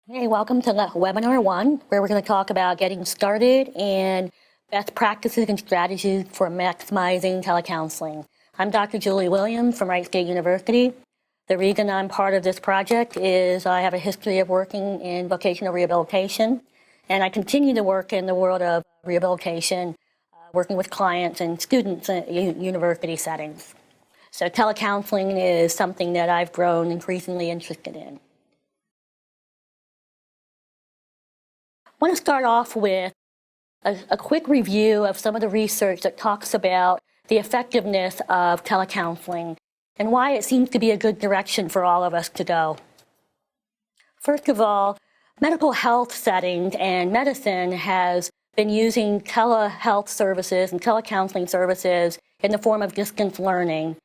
Hey, welcome to webinar 1, where we're going to talk about getting started and best practices and strategies for maximizing telecounseling. I'm Dr. Julie Williams from Wright State University. The reason I'm part of this project is I have a history of working in vocational rehabilitation, and I continue to work in the world of rehabilitation, working with clients and students in university settings. So telecounseling is something that I've grown increasingly interested in. I want to start off with a quick review of some of the research that talks about the effectiveness of telecounseling and why it seems to be a good direction for all of us to go. First of all, medical health settings and medicine has been using telehealth services and telecounseling services in the form of distance learning.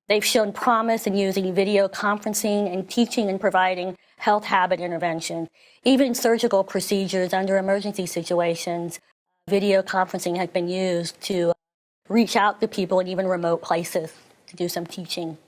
They've shown promise in using video conferencing and teaching and providing health habit intervention. Even surgical procedures under emergency situations, video conferencing has been used to reach out to people in even remote places to do some teaching.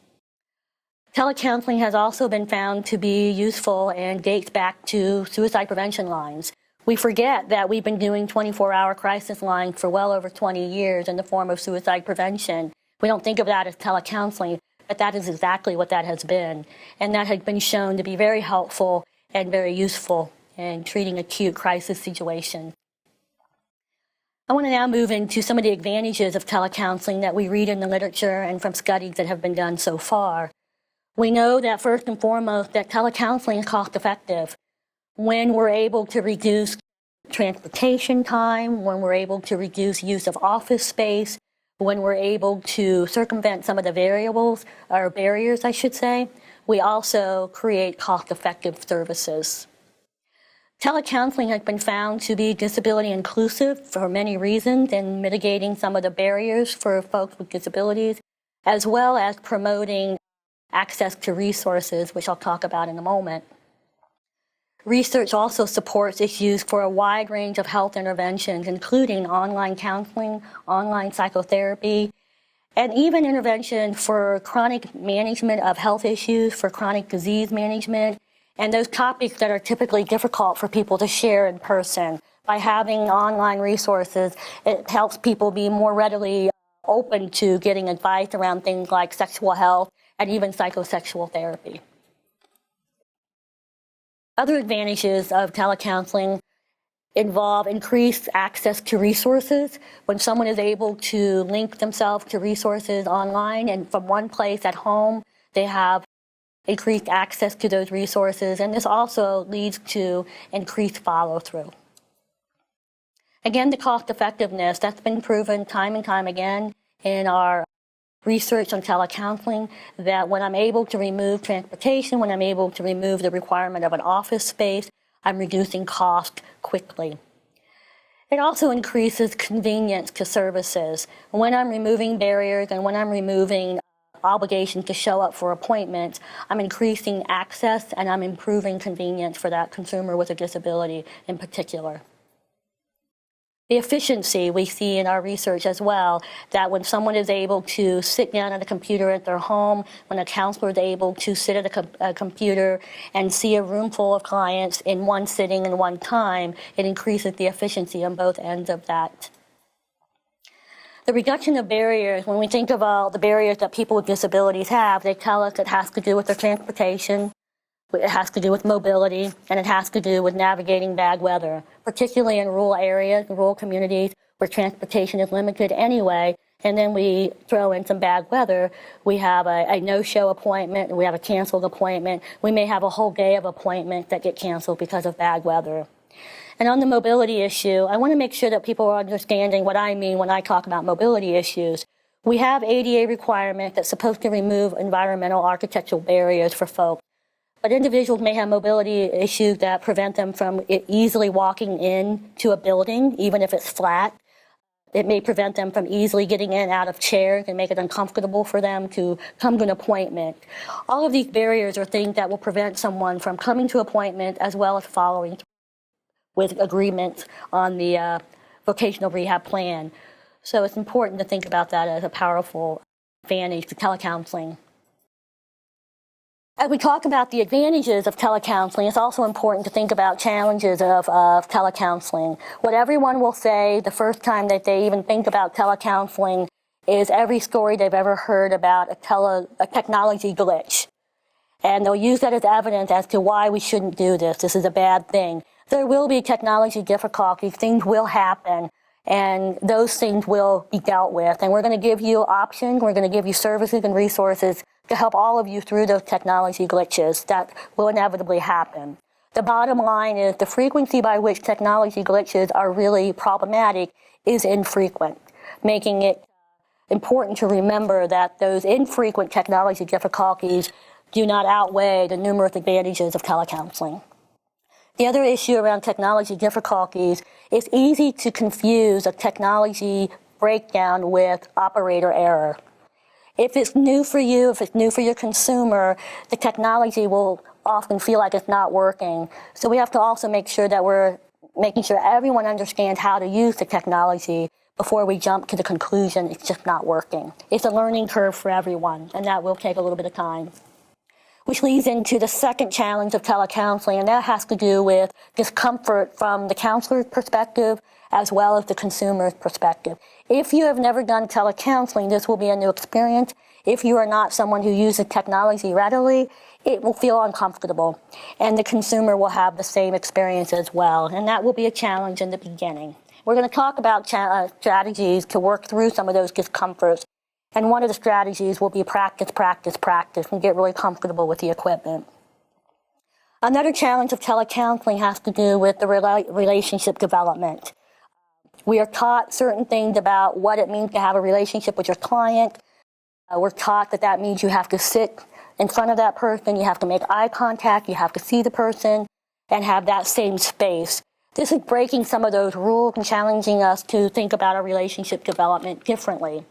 Telecounseling has also been found to be useful and dates back to suicide prevention lines. We forget that we've been doing 24-hour crisis lines for well over 20 years in the form of suicide prevention. We don't think of that as telecounseling, but that is exactly what that has been. And that has been shown to be very helpful and very useful in treating acute crisis situations. I want to now move into some of the advantages of telecounseling that we read in the literature and from studies that have been done so far. We know that first and foremost that telecounseling is cost effective. When we're able to reduce transportation time, when we're able to reduce use of office space, when we're able to circumvent some of the variables, or barriers, I should say, we also create cost-effective services. Telecounseling has been found to be disability inclusive for many reasons in mitigating some of the barriers for folks with disabilities, as well as promoting access to resources, which I'll talk about in a moment. Research also supports its use for a wide range of health interventions, including online counseling, online psychotherapy, and even intervention for chronic management of health issues, for chronic disease management, and those topics that are typically difficult for people to share in person. By having online resources, it helps people be more readily open to getting advice around things like sexual health and even psychosexual therapy. Other advantages of telecounseling involve increased access to resources. When someone is able to link themselves to resources online and from one place at home, they have increased access to those resources, and this also leads to increased follow-through. Again, the cost effectiveness, that's been proven time and time again in our research on telecounseling, that when I'm able to remove transportation, when I'm able to remove the requirement of an office space, I'm reducing cost quickly. It also increases convenience to services. When I'm removing barriers and when I'm removing obligation to show up for appointments, I'm increasing access and I'm improving convenience for that consumer with a disability in particular. The efficiency we see in our research as well, that when someone is able to sit down at a computer at their home, when a counselor is able to sit at a computer and see a room full of clients in one sitting and one time, it increases the efficiency on both ends of that. The reduction of barriers, when we think of all the barriers that people with disabilities have, they tell us it has to do with their transportation, it has to do with mobility, and it has to do with navigating bad weather, particularly in rural areas, rural communities where transportation is limited anyway, and then we throw in some bad weather. We have a no-show appointment, and we have a canceled appointment. We may have a whole day of appointments that get canceled because of bad weather. And on the mobility issue, I want to make sure that people are understanding what I mean when I talk about mobility issues. We have ADA requirement that's supposed to remove environmental architectural barriers for folks. But individuals may have mobility issues that prevent them from easily walking into a building, even if it's flat. It may prevent them from easily getting in and out of chairs and make it uncomfortable for them to come to an appointment. All of these barriers are things that will prevent someone from coming to an appointment as well as following with agreements on the vocational rehab plan. So it's important to think about that as a powerful advantage to telecounseling. As we talk about the advantages of telecounseling, it's also important to think about challenges of telecounseling. What everyone will say the first time that they even think about telecounseling is every story they've ever heard about a technology glitch. And they'll use that as evidence as to why we shouldn't do this. This is a bad thing. There will be technology difficulties. Things will happen. And those things will be dealt with. And we're going to give you options. We're going to give you services and resources to help all of you through those technology glitches that will inevitably happen. The bottom line is the frequency by which technology glitches are really problematic is infrequent, making it important to remember that those infrequent technology difficulties do not outweigh the numerous advantages of telecounseling. The other issue around technology difficulties is easy to confuse a technology breakdown with operator error. If it's new for you, if it's new for your consumer, the technology will often feel like it's not working. So we have to also make sure that we're making sure everyone understands how to use the technology before we jump to the conclusion it's just not working. It's a learning curve for everyone, and that will take a little bit of time. Which leads into the second challenge of telecounseling, and that has to do with discomfort from the counselor's perspective as well as the consumer's perspective. If you have never done telecounseling, this will be a new experience. If you are not someone who uses technology readily, it will feel uncomfortable, and the consumer will have the same experience as well, and that will be a challenge in the beginning. We're going to talk about strategies to work through some of those discomforts. And one of the strategies will be practice, practice, practice, and get really comfortable with the equipment. Another challenge of telecounseling has to do with the relationship development. We are taught certain things about what it means to have a relationship with your client. We're taught that that means you have to sit in front of that person, you have to make eye contact, you have to see the person, and have that same space. This is breaking some of those rules and challenging us to think about our relationship development differently.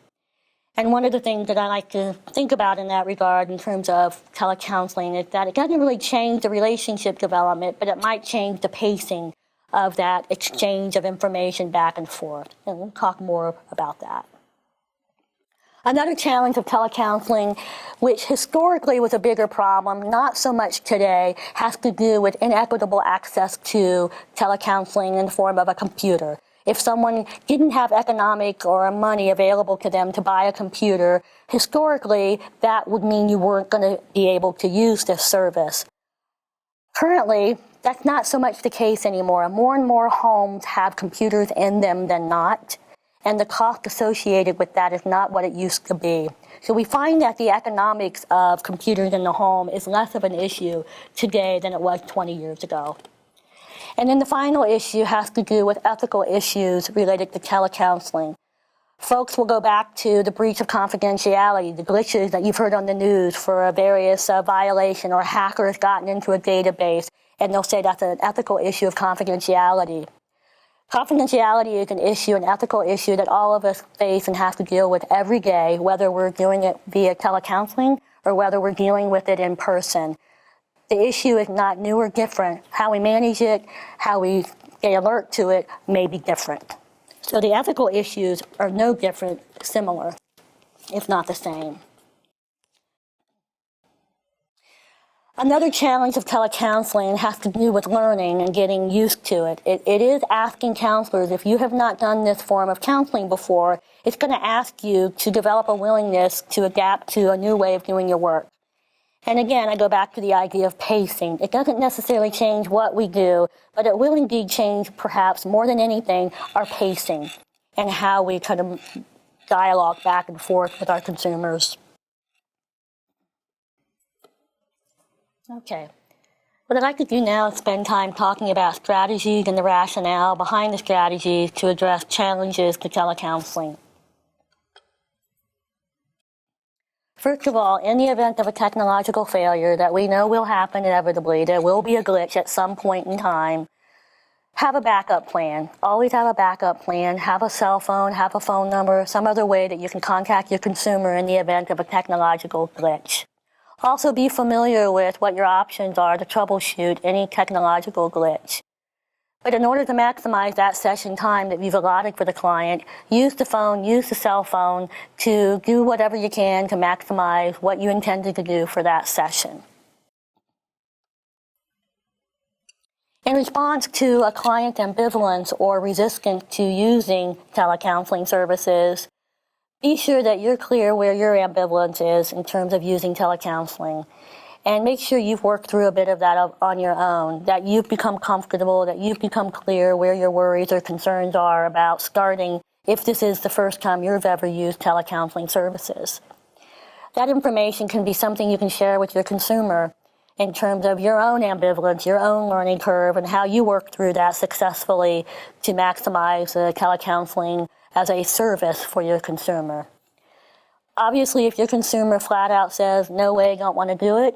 And one of the things that I like to think about in that regard in terms of telecounseling is that it doesn't really change the relationship development, but it might change the pacing of that exchange of information back and forth. And we'll talk more about that. Another challenge of telecounseling, which historically was a bigger problem, not so much today, has to do with inequitable access to telecounseling in the form of a computer. If someone didn't have economic or money available to them to buy a computer, historically, that would mean you weren't going to be able to use this service. Currently, that's not so much the case anymore. More and more homes have computers in them than not, and the cost associated with that is not what it used to be. So we find that the economics of computers in the home is less of an issue today than it was 20 years ago. And then the final issue has to do with ethical issues related to telecounseling. Folks will go back to the breach of confidentiality, the glitches that you've heard on the news for a various violation, or hackers gotten into a database, and they'll say that's an ethical issue of confidentiality. Confidentiality is an issue, an ethical issue that all of us face and have to deal with every day, whether we're doing it via telecounseling or whether we're dealing with it in person. The issue is not new or different. How we manage it, how we stay alert to it may be different. So the ethical issues are no different, similar, if not the same. Another challenge of telecounseling has to do with learning and getting used to it. It is asking counselors, if you have not done this form of counseling before, it's going to ask you to develop a willingness to adapt to a new way of doing your work. And again, I go back to the idea of pacing. It doesn't necessarily change what we do, but it will indeed change, perhaps more than anything, our pacing and how we kind of dialogue back and forth with our consumers. Okay. What I'd like to do now is spend time talking about strategies and the rationale behind the strategies to address challenges to telecounseling. First of all, in the event of a technological failure that we know will happen inevitably, there will be a glitch at some point in time, have a backup plan. Always have a backup plan. Have a cell phone, have a phone number, some other way that you can contact your consumer in the event of a technological glitch. Also be familiar with what your options are to troubleshoot any technological glitch. But in order to maximize that session time that you've allotted for the client, use the phone, use the cell phone to do whatever you can to maximize what you intended to do for that session. In response to a client ambivalence or resistance to using telecounseling services, be sure that you're clear where your ambivalence is in terms of using telecounseling. And make sure you've worked through a bit of that on your own, that you've become comfortable, that you've become clear where your worries or concerns are about starting if this is the first time you've ever used telecounseling services. That information can be something you can share with your consumer in terms of your own ambivalence, your own learning curve, and how you work through that successfully to maximize telecounseling as a service for your consumer. Obviously, if your consumer flat out says, no way, don't want to do it,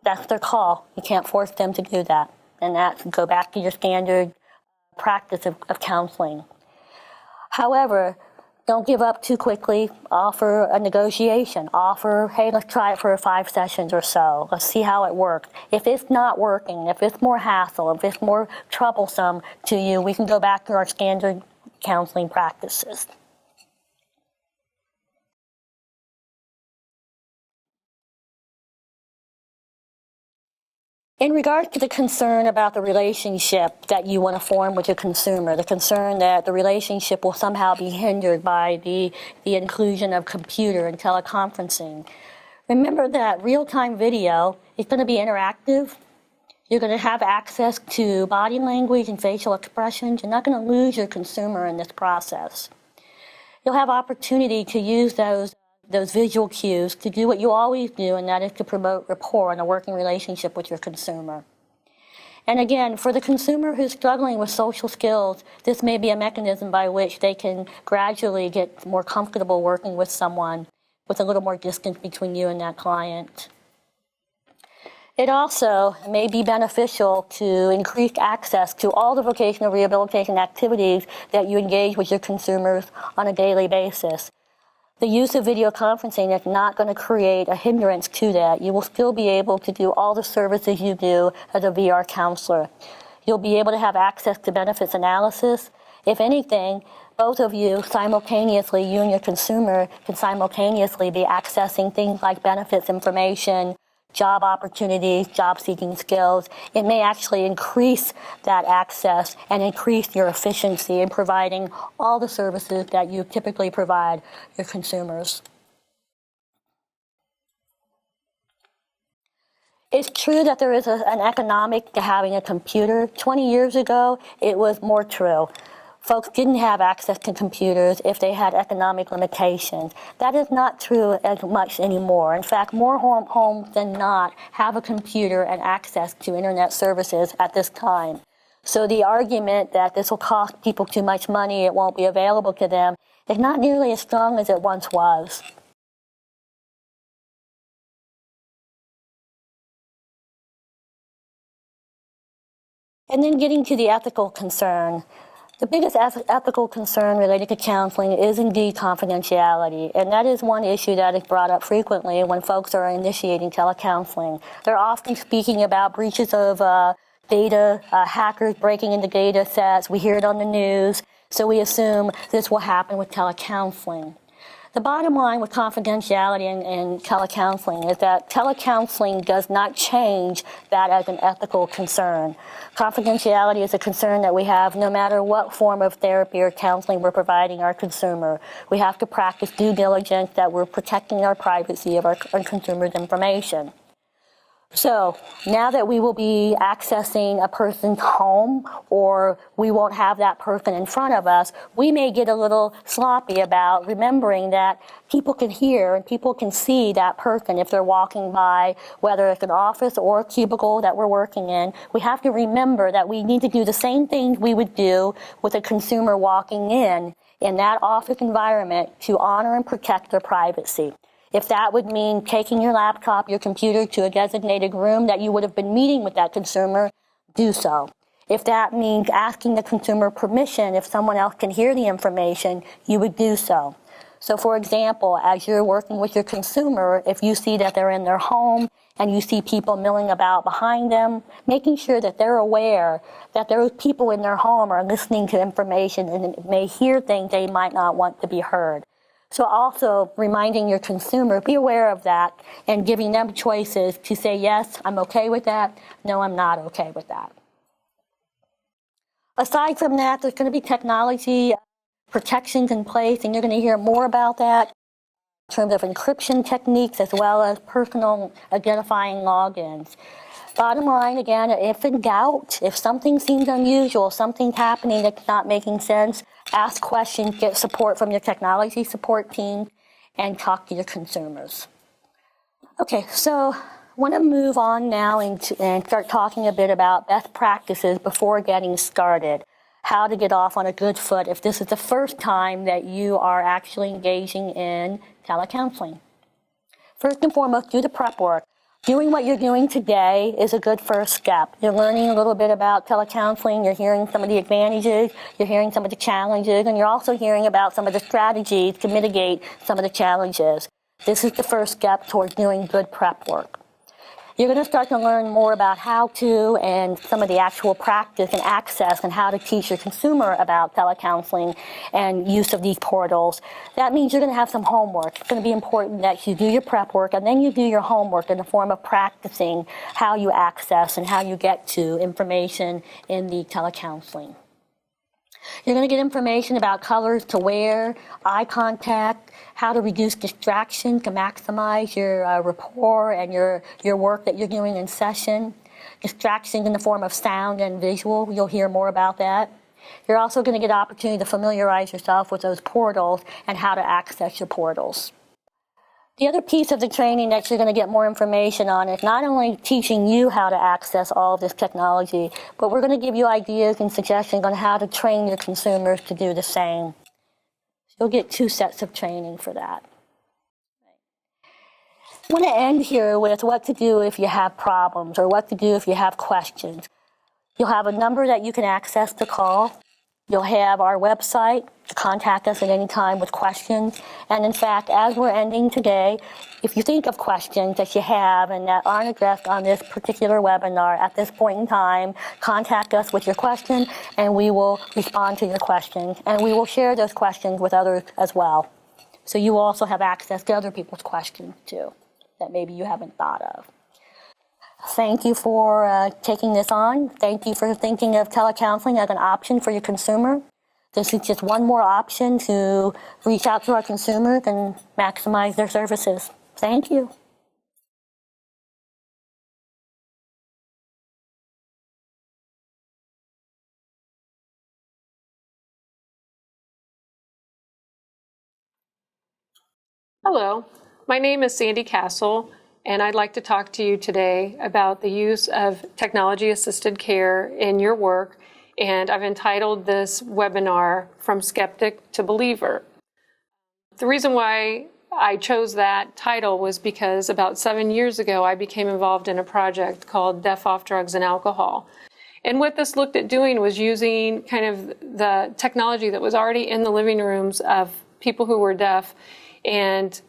that's their call. You can't force them to do that. And that go back to your standard practice of counseling. However, don't give up too quickly. Offer a negotiation. Offer, hey, let's try it for 5 sessions or so. Let's see how it works. If it's not working, if it's more hassle, if it's more troublesome to you, we can go back to our standard counseling practices. In regards to the concern about the relationship that you want to form with your consumer, the concern that the relationship will somehow be hindered by the inclusion of computer and teleconferencing, remember that real-time video is going to be interactive. You're going to have access to body language and facial expressions. You're not going to lose your consumer in this process. You'll have opportunity to use those visual cues to do what you always do, and that is to promote rapport and a working relationship with your consumer. And again, for the consumer who's struggling with social skills, this may be a mechanism by which they can gradually get more comfortable working with someone with a little more distance between you and that client. It also may be beneficial to increase access to all the vocational rehabilitation activities that you engage with your consumers on a daily basis. The use of video conferencing is not going to create a hindrance to that. You will still be able to do all the services you do as a VR counselor. You'll be able to have access to benefits analysis. If anything, both of you simultaneously, you and your consumer, can simultaneously be accessing things like benefits information, job opportunities, job-seeking skills. It may actually increase that access and increase your efficiency in providing all the services that you typically provide your consumers. It's true that there is an economic to having a computer. 20 years ago, it was more true. Folks didn't have access to computers if they had economic limitations. That is not true as much anymore. In fact, more homes than not have a computer and access to internet services at this time. So the argument that this will cost people too much money, it won't be available to them, is not nearly as strong as it once was. And then getting to the ethical concern. The biggest ethical concern related to counseling is indeed confidentiality, and that is one issue that is brought up frequently when folks are initiating telecounseling. They're often speaking about breaches of data, hackers breaking into data sets. We hear it on the news, so we assume this will happen with telecounseling. The bottom line with confidentiality and telecounseling is that telecounseling does not change that as an ethical concern. Confidentiality is a concern that we have no matter what form of therapy or counseling we're providing our consumer. We have to practice due diligence that we're protecting our privacy of our consumer's information. So now that we will be accessing a person's home, or we won't have that person in front of us, we may get a little sloppy about remembering that people can hear and people can see that person if they're walking by, whether it's an office or a cubicle that we're working in. We have to remember that we need to do the same things we would do with a consumer walking in that office environment to honor and protect their privacy. If that would mean taking your laptop, your computer to a designated room that you would have been meeting with that consumer, do so. If that means asking the consumer permission if someone else can hear the information, you would do so. So for example, as you're working with your consumer, if you see that they're in their home and you see people milling about behind them, making sure that they're aware that those people in their home are listening to information and may hear things they might not want to be heard. So also reminding your consumer, be aware of that and giving them choices to say, yes, I'm okay with that. No, I'm not okay with that. Aside from that, there's going to be technology protections in place, and you're going to hear more about that in terms of encryption techniques as well as personal identifying logins. Bottom line, again, if in doubt, if something seems unusual, something's happening that's not making sense, ask questions, get support from your technology support team, and talk to your consumers. Okay, so I want to move on now and start talking a bit about best practices before getting started. How to get off on a good foot if this is the first time that you are actually engaging in telecounseling. First and foremost, do the prep work. Doing what you're doing today is a good first step. You're learning a little bit about telecounseling, you're hearing some of the advantages, you're hearing some of the challenges, and you're also hearing about some of the strategies to mitigate some of the challenges. This is the first step towards doing good prep work. You're going to start to learn more about how to and some of the actual practice and access and how to teach your consumer about telecounseling and use of these portals. That means you're going to have some homework. It's going to be important that you do your prep work and then you do your homework in the form of practicing how you access and how you get to information in the telecounseling. You're going to get information about colors to wear, eye contact, how to reduce distraction to maximize your rapport and your work that you're doing in session. Distractions in the form of sound and visual, you'll hear more about that. You're also going to get an opportunity to familiarize yourself with those portals and how to access your portals. The other piece of the training that you're going to get more information on is not only teaching you how to access all of this technology, but we're going to give you ideas and suggestions on how to train your consumers to do the same. You'll get 2 sets of training for that. I want to end here with what to do if you have problems or what to do if you have questions. You'll have a number that you can access to call. You'll have our website to contact us at any time with questions. And in fact, as we're ending today, if you think of questions that you have and that aren't addressed on this particular webinar at this point in time, contact us with your question and we will respond to your questions. And we will share those questions with others as well. So you also have access to other people's questions too that maybe you haven't thought of. Thank you for taking this on. Thank you for thinking of telecounseling as an option for your consumer. This is just one more option to reach out to our consumers and maximize their services. Thank you. Hello, my name is Sandy Castle, and I'd like to talk to you today about the use of technology-assisted care in your work, and I've entitled this webinar From Skeptic to Believer. The reason why I chose that title was because about 7 years ago I became involved in a project called Deaf Off Drugs and Alcohol. And what this looked at doing was using kind of the technology that was already in the living rooms of people who were deaf, and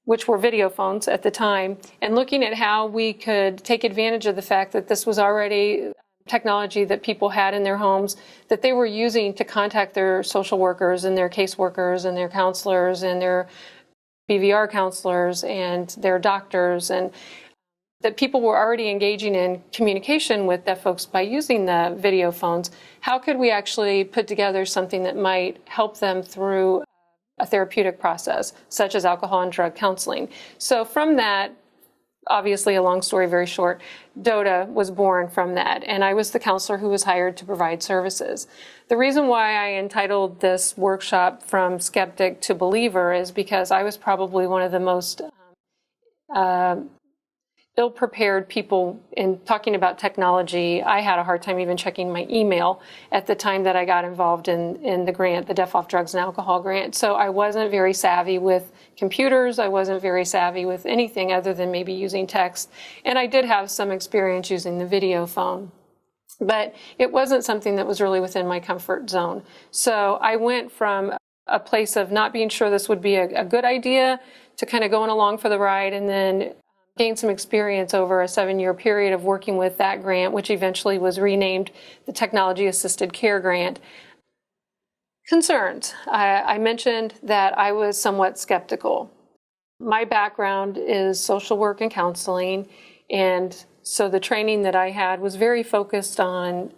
which were video phones at the time, and looking at how we could take advantage of the fact that this was already technology that people had in their homes that they were using to contact their social workers and their caseworkers and their counselors and their BVR counselors and their doctors, and that people were already engaging in communication with deaf folks by using the video phones. How could we actually put together something that might help them through a therapeutic process, such as alcohol and drug counseling? So from that, obviously a long story very short, DOTA was born from that, and I was the counselor who was hired to provide services. The reason why I entitled this workshop From Skeptic to Believer is because I was probably one of the most ill-prepared people in talking about technology. I had a hard time even checking my email at the time that I got involved in the grant, the Deaf Off Drugs and Alcohol grant. So I wasn't very savvy with computers. I wasn't very savvy with anything other than maybe using text. And I did have some experience using the video phone, but it wasn't something that was really within my comfort zone. So I went from a place of not being sure this would be a good idea to kind of going along for the ride, and then gained some experience over a 7-year period of working with that grant, which eventually was renamed the Technology Assisted Care Grant. Concerns. I mentioned that I was somewhat skeptical. My background is social work and counseling, and so the training that I had was very focused on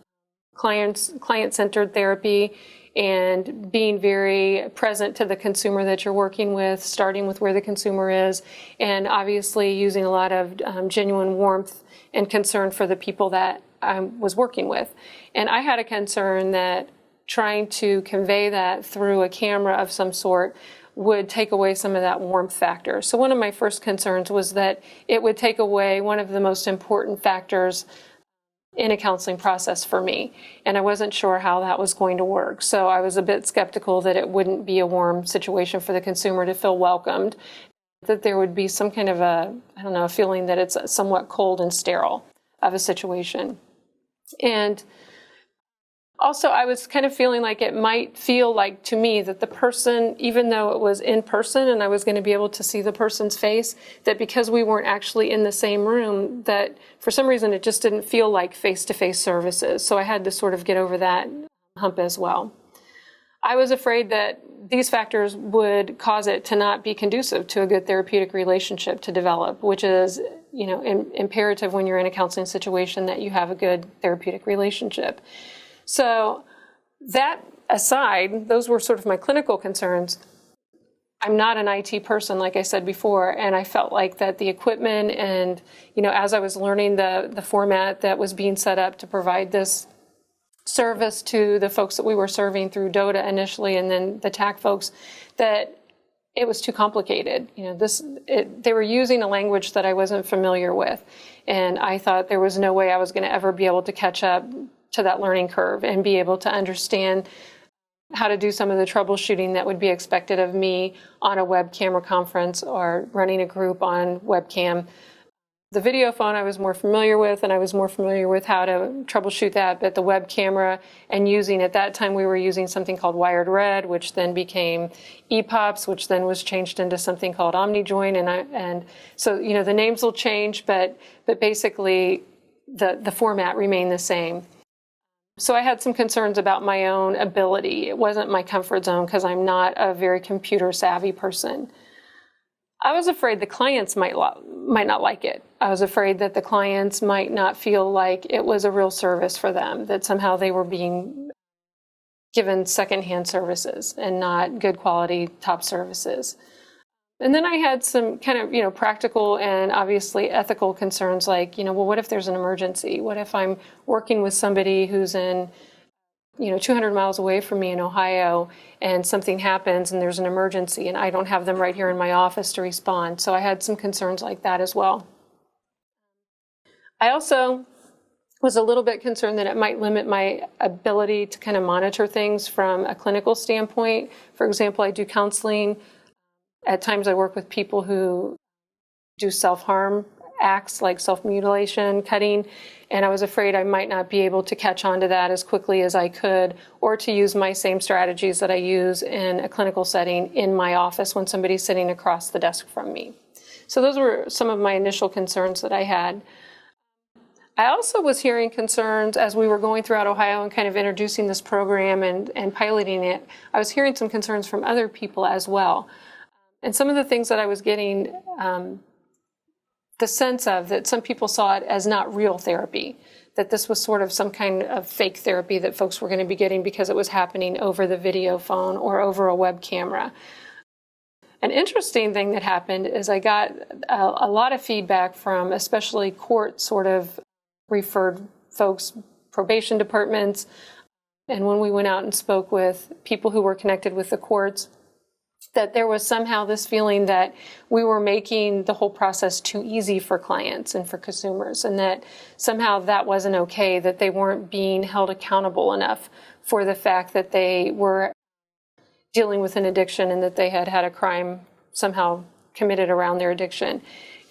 client-centered therapy, and being very present to the consumer that you're working with, starting with where the consumer is, and obviously using a lot of genuine warmth and concern for the people that I was working with. And I had a concern that trying to convey that through a camera of some sort would take away some of that warmth factor. So one of my first concerns was that it would take away one of the most important factors in a counseling process for me. And I wasn't sure how that was going to work. So I was a bit skeptical that it wouldn't be a warm situation for the consumer to feel welcomed, that there would be some kind of a feeling that it's somewhat cold and sterile of a situation. And also, I was kind of feeling like it might feel like to me that the person, even though it was in person and I was going to be able to see the person's face, that because we weren't actually in the same room, that for some reason it just didn't feel like face-to-face services. So I had to sort of get over that hump as well. I was afraid that these factors would cause it to not be conducive to a good therapeutic relationship to develop, which is, imperative when you're in a counseling situation that you have a good therapeutic relationship. So that aside, those were sort of my clinical concerns. I'm not an IT person, like I said before, and I felt like that the equipment and, as I was learning the format that was being set up to provide this service to the folks that we were serving through DOTA initially and then the TAC folks, that it was too complicated. They were using a language that I wasn't familiar with, and I thought there was no way I was going to ever be able to catch up to that learning curve and be able to understand how to do some of the troubleshooting that would be expected of me on a web camera conference or running a group on webcam. The video phone I was more familiar with, and I was more familiar with how to troubleshoot that, but the web camera and at that time we were using something called Wired Red, which then became EPOPs, which then was changed into something called OmniJoin, and so the names will change, but basically the format remained the same. So I had some concerns about my own ability. It wasn't my comfort zone because I'm not a very computer savvy person. I was afraid the clients might not like it. I was afraid that the clients might not feel like it was a real service for them, that somehow they were being given secondhand services and not good quality top services. And then I had some kind of, practical and obviously ethical concerns like, what if there's an emergency? What if I'm working with somebody who's in, 200 miles away from me in Ohio and something happens and there's an emergency and I don't have them right here in my office to respond. So I had some concerns like that as well. I also was a little bit concerned that it might limit my ability to kind of monitor things from a clinical standpoint. For example, I do counseling. At times I work with people who do self-harm acts like self-mutilation, cutting, and I was afraid I might not be able to catch on to that as quickly as I could, or to use my same strategies that I use in a clinical setting in my office when somebody's sitting across the desk from me. So those were some of my initial concerns that I had. I also was hearing concerns as we were going throughout Ohio and kind of introducing this program and piloting it. I was hearing some concerns from other people as well. And some of the things that I was getting the sense of that some people saw it as not real therapy, that this was sort of some kind of fake therapy that folks were going to be getting because it was happening over the video phone or over a web camera. An interesting thing that happened is I got a lot of feedback from especially court sort of referred folks, probation departments, and when we went out and spoke with people who were connected with the courts, that there was somehow this feeling that we were making the whole process too easy for clients and for consumers, and that somehow that wasn't okay, that they weren't being held accountable enough for the fact that they were dealing with an addiction and that they had had a crime somehow committed around their addiction.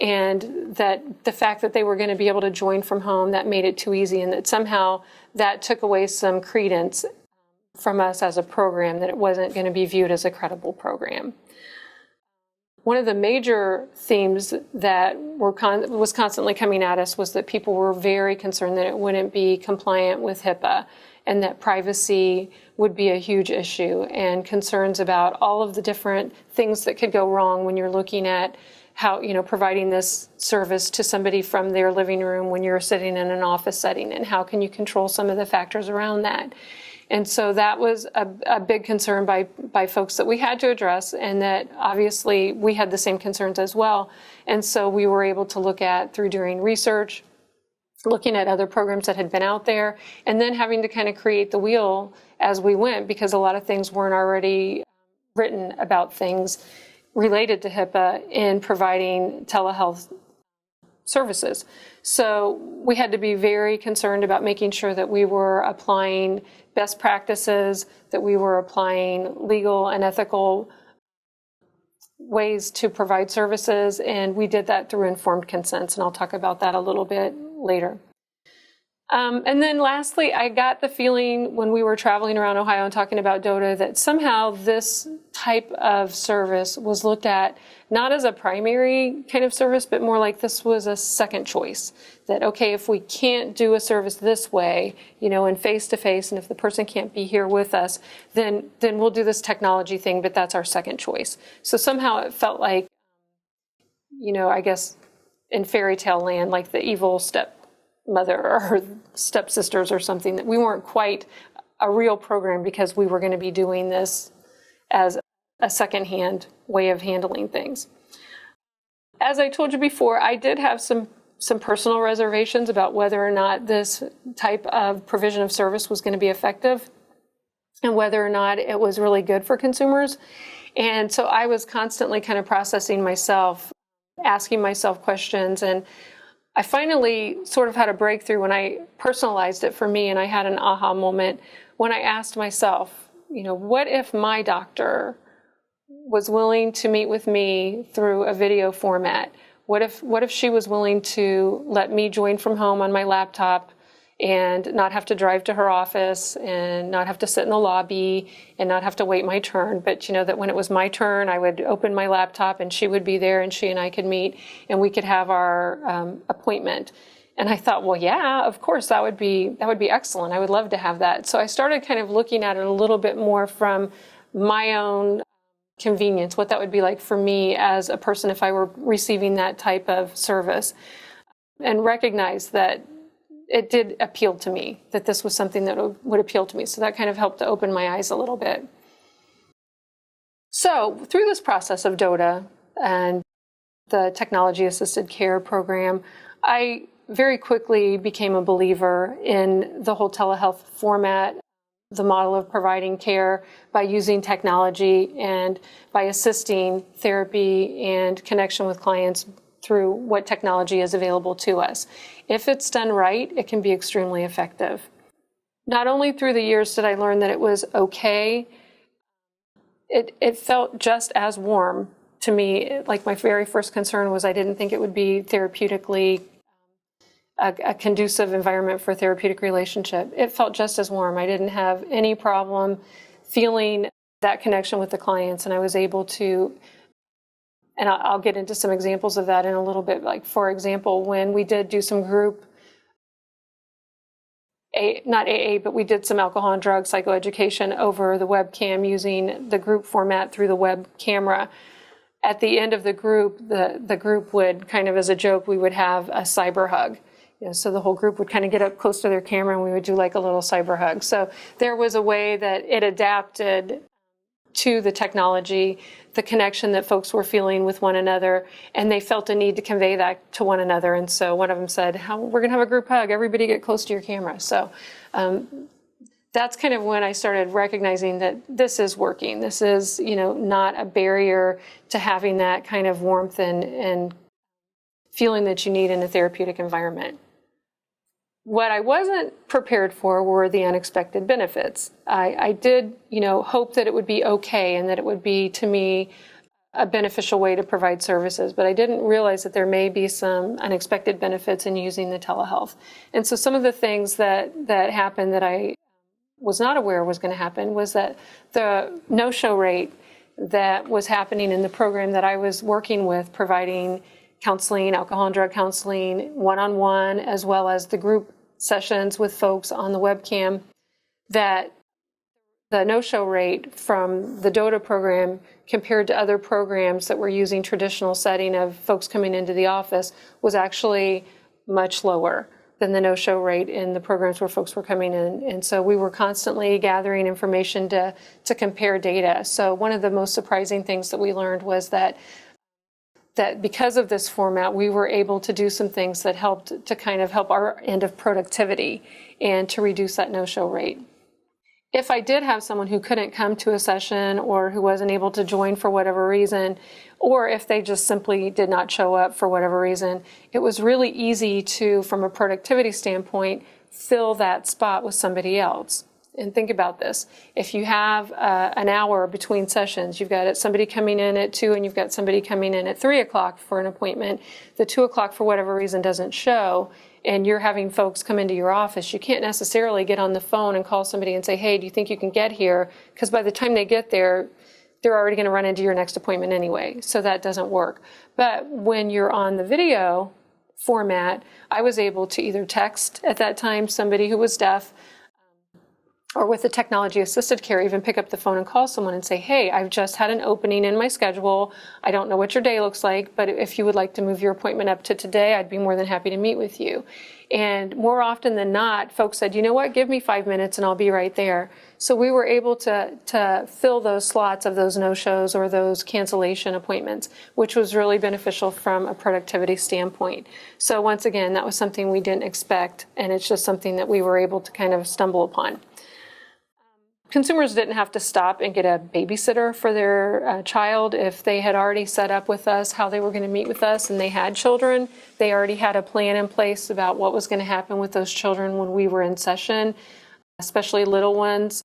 And that the fact that they were going to be able to join from home, that made it too easy, and that somehow that took away some credence from us as a program, that it wasn't going to be viewed as a credible program. One of the major themes that was constantly coming at us was that people were very concerned that it wouldn't be compliant with HIPAA and that privacy would be a huge issue, and concerns about all of the different things that could go wrong when you're looking at how, providing this service to somebody from their living room when you're sitting in an office setting, and how can you control some of the factors around that. And so that was a big concern by folks that we had to address, and that obviously we had the same concerns as well. And so we were able to look at, through doing research, looking at other programs that had been out there, and then having to kind of create the wheel as we went, because a lot of things weren't already written about things related to HIPAA in providing telehealth services. So we had to be very concerned about making sure that we were applying best practices, that we were applying legal and ethical ways to provide services, and we did that through informed consents, and I'll talk about that a little bit later. And then lastly, I got the feeling when we were traveling around Ohio and talking about DOTA that somehow this type of service was looked at not as a primary kind of service, but more like this was a second choice. That, okay, if we can't do a service this way, in face-to-face, and if the person can't be here with us, then we'll do this technology thing, but that's our second choice. So somehow it felt like, I guess in fairy tale land, like the evil stepmother or stepsisters or something, that we weren't quite a real program because we were going to be doing this as a secondhand way of handling things. As I told you before, I did have some personal reservations about whether or not this type of provision of service was going to be effective and whether or not it was really good for consumers. And so I was constantly kind of processing myself, asking myself questions, and I finally sort of had a breakthrough when I personalized it for me, and I had an aha moment when I asked myself, what if my doctor was willing to meet with me through a video format? What if she was willing to let me join from home on my laptop and not have to drive to her office and not have to sit in the lobby and not have to wait my turn, but that when it was my turn, I would open my laptop and she would be there and she and I could meet and we could have our appointment. And I thought, well, yeah, of course, that would be excellent. I would love to have that. So I started kind of looking at it a little bit more from my own convenience, what that would be like for me as a person if I were receiving that type of service, and recognize that it did appeal to me, that this was something that would appeal to me. So that kind of helped to open my eyes a little bit. So through this process of DOTA and the technology-assisted care program, I very quickly became a believer in the whole telehealth format, the model of providing care by using technology and by assisting therapy and connection with clients through what technology is available to us. If it's done right, it can be extremely effective. Not only through the years did I learn that it was okay, it felt just as warm to me. Like my very first concern was I didn't think it would be therapeutically a conducive environment for a therapeutic relationship. It felt just as warm. I didn't have any problem feeling that connection with the clients, and I was able to, and I'll get into some examples of that in a little bit. Like, for example, when we did do some group, not AA, but we did some alcohol and drug psychoeducation over the webcam using the group format through the web camera. At the end of the group, the group would kind of, as a joke, we would have a cyber hug. So the whole group would kind of get up close to their camera and we would do like a little cyber hug. So there was a way that it adapted to the technology, the connection that folks were feeling with one another, and they felt a need to convey that to one another. And so one of them said, we're going to have a group hug. Everybody get close to your camera. So that's kind of when I started recognizing that this is working. This is, not a barrier to having that kind of warmth and feeling that you need in a therapeutic environment. What I wasn't prepared for were the unexpected benefits. I did, hope that it would be okay and that it would be, to me, a beneficial way to provide services, but I didn't realize that there may be some unexpected benefits in using the telehealth. And so some of the things that happened that I was not aware was going to happen was that the no-show rate that was happening in the program that I was working with, providing counseling, alcohol and drug counseling, one-on-one, as well as the group sessions with folks on the webcam, that the no-show rate from the DOTA program compared to other programs that were using traditional setting of folks coming into the office was actually much lower than the no-show rate in the programs where folks were coming in. And so we were constantly gathering information to compare data. So one of the most surprising things that we learned was that because of this format, we were able to do some things that helped to kind of help our end of productivity and to reduce that no-show rate. If I did have someone who couldn't come to a session or who wasn't able to join for whatever reason, or if they just simply did not show up for whatever reason, it was really easy to, from a productivity standpoint, fill that spot with somebody else. And think about this. If you have an hour between sessions, you've got somebody coming in at 2 and you've got somebody coming in at 3 o'clock for an appointment, the 2 o'clock for whatever reason doesn't show, and you're having folks come into your office, you can't necessarily get on the phone and call somebody and say, hey, do you think you can get here? Because by the time they get there, they're already going to run into your next appointment anyway. So that doesn't work. But when you're on the video format, I was able to either text at that time somebody who was deaf, or with the technology-assisted care, even pick up the phone and call someone and say, hey, I've just had an opening in my schedule. I don't know what your day looks like, but if you would like to move your appointment up to today, I'd be more than happy to meet with you. And more often than not, folks said, you know what, give me 5 minutes and I'll be right there. So we were able to fill those slots of those no-shows or those cancellation appointments, which was really beneficial from a productivity standpoint. So once again, that was something we didn't expect, and it's just something that we were able to kind of stumble upon. Consumers didn't have to stop and get a babysitter for their child. If they had already set up with us how they were going to meet with us and they had children, they already had a plan in place about what was going to happen with those children when we were in session, especially little ones.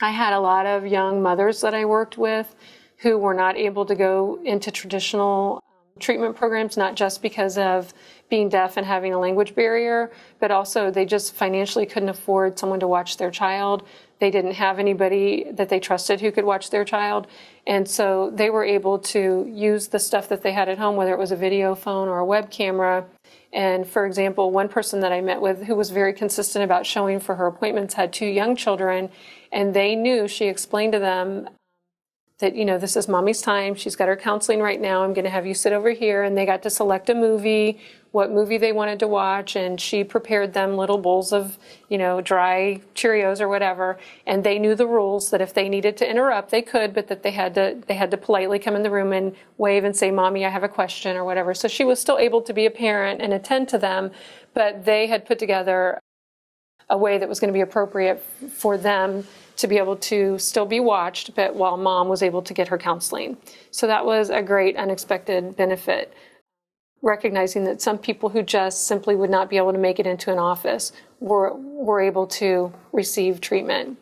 I had a lot of young mothers that I worked with who were not able to go into traditional treatment programs, not just because of being deaf and having a language barrier, but also they just financially couldn't afford someone to watch their child. They didn't have anybody that they trusted who could watch their child. And so they were able to use the stuff that they had at home, whether it was a video phone or a web camera. And for example, one person that I met with who was very consistent about showing for her appointments had 2 young children, and they knew, she explained to them that, you know, this is mommy's time. She's got her counseling right now. I'm going to have you sit over here. And they got to select a movie, what movie they wanted to watch. And she prepared them little bowls of, you know, dry Cheerios or whatever. And they knew the rules that if they needed to interrupt, they could, but that they had to politely come in the room and wave and say, Mommy, I have a question or whatever. So she was still able to be a parent and attend to them, but they had put together a way that was going to be appropriate for them to be able to still be watched, but while mom was able to get her counseling. So that was a great unexpected benefit, recognizing that some people who just simply would not be able to make it into an office were able to receive treatment.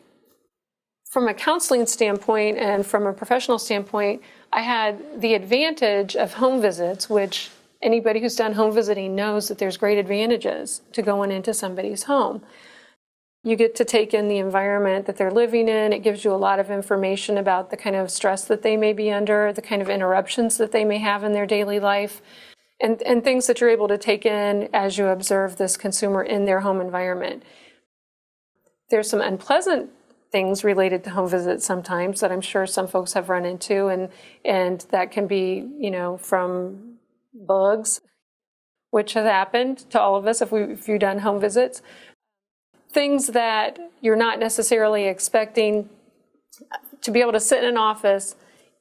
From a counseling standpoint and from a professional standpoint, I had the advantage of home visits, which anybody who's done home visiting knows that there's great advantages to going into somebody's home. You get to take in the environment that they're living in. It gives you a lot of information about the kind of stress that they may be under, the kind of interruptions that they may have in their daily life, and things that you're able to take in as you observe this consumer in their home environment. There's some unpleasant things related to home visits sometimes that I'm sure some folks have run into, and that can be, you know, from bugs, which has happened to all of us if you've done home visits. Things that you're not necessarily expecting, to be able to sit in an office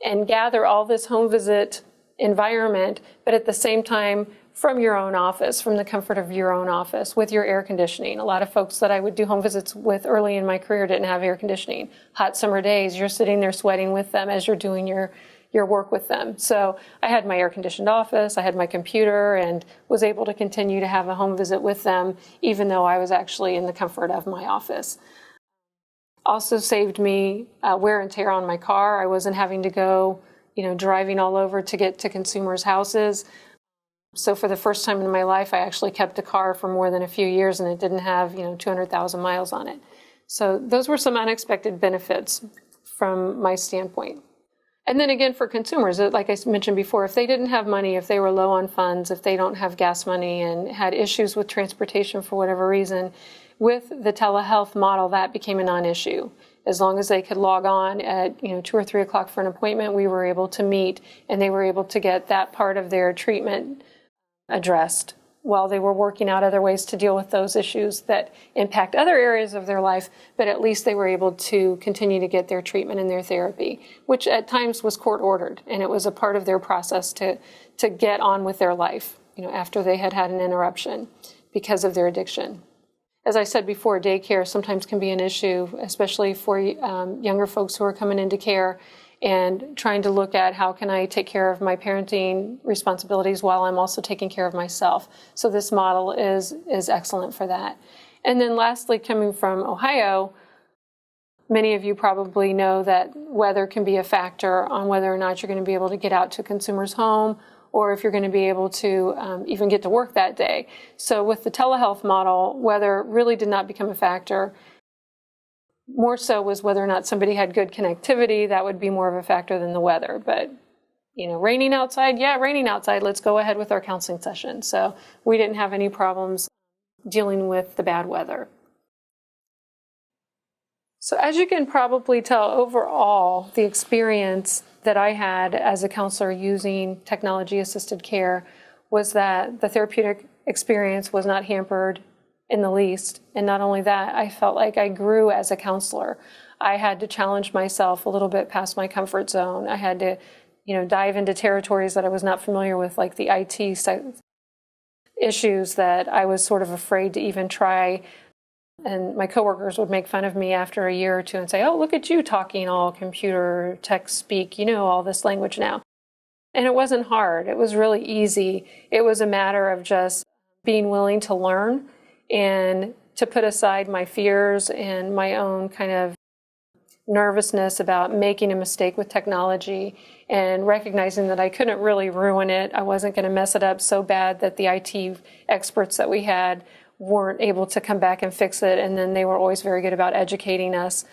and gather all this home visit environment, but at the same time from your own office, from the comfort of your own office with your air conditioning. A lot of folks that I would do home visits with early in my career didn't have air conditioning. Hot summer days, you're sitting there sweating with them as you're doing your work with them. So I had my air-conditioned office, I had my computer, and was able to continue to have a home visit with them, even though I was actually in the comfort of my office. Also saved me wear and tear on my car. I wasn't having to go, you know, driving all over to get to consumers' houses. So for the first time in my life, I actually kept a car for more than a few years, and it didn't have, you know, 200,000 miles on it. So those were some unexpected benefits from my standpoint. And then again, for consumers, like I mentioned before, if they didn't have money, if they were low on funds, if they don't have gas money and had issues with transportation for whatever reason, with the telehealth model, that became a non-issue. As long as they could log on at 2 or 3 o'clock for an appointment, we were able to meet, and they were able to get that part of their treatment addressed while they were working out other ways to deal with those issues that impact other areas of their life, but at least they were able to continue to get their treatment and their therapy, which at times was court ordered, and it was a part of their process to get on with their life, after they had an interruption because of their addiction. As I said before, daycare sometimes can be an issue, especially for younger folks who are coming into care and trying to look at how can I take care of my parenting responsibilities while I'm also taking care of myself. So this model is excellent for that. And then lastly, coming from Ohio, many of you probably know that weather can be a factor on whether or not you're going to be able to get out to a consumer's home or if you're going to be able to even get to work that day. So with the telehealth model, weather really did not become a factor. More so was whether or not somebody had good connectivity. That would be more of a factor than the weather. But, raining outside, raining outside, let's go ahead with our counseling session. So we didn't have any problems dealing with the bad weather. So as you can probably tell, overall, the experience that I had as a counselor using technology-assisted care was that the therapeutic experience was not hampered in the least. And not only that, I felt like I grew as a counselor. I had to challenge myself a little bit past my comfort zone. I had to, dive into territories that I was not familiar with, like the IT issues that I was sort of afraid to even try. And my coworkers would make fun of me after a year or two and say, "Oh, look at you talking all computer tech speak, all this language now." And it wasn't hard. It was really easy. It was a matter of just being willing to learn and to put aside my fears and my own kind of nervousness about making a mistake with technology and recognizing that I couldn't really ruin it. I wasn't going to mess it up so bad that the IT experts that we had weren't able to come back and fix it, and then they were always very good about educating us.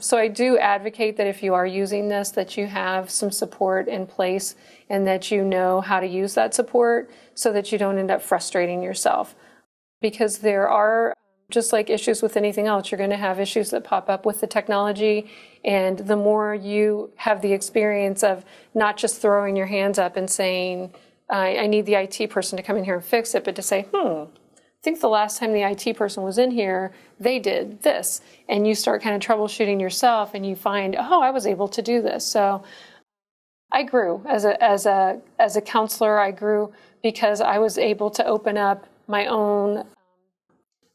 So I do advocate that if you are using this, that you have some support in place and that you know how to use that support so that you don't end up frustrating yourself. Because there are, just like issues with anything else, you're going to have issues that pop up with the technology, and the more you have the experience of not just throwing your hands up and saying, I need the IT person to come in here and fix it, but to say, I think the last time the IT person was in here, they did this. And you start kind of troubleshooting yourself and you find, I was able to do this. So I grew as a counselor. I grew because I was able to open up my own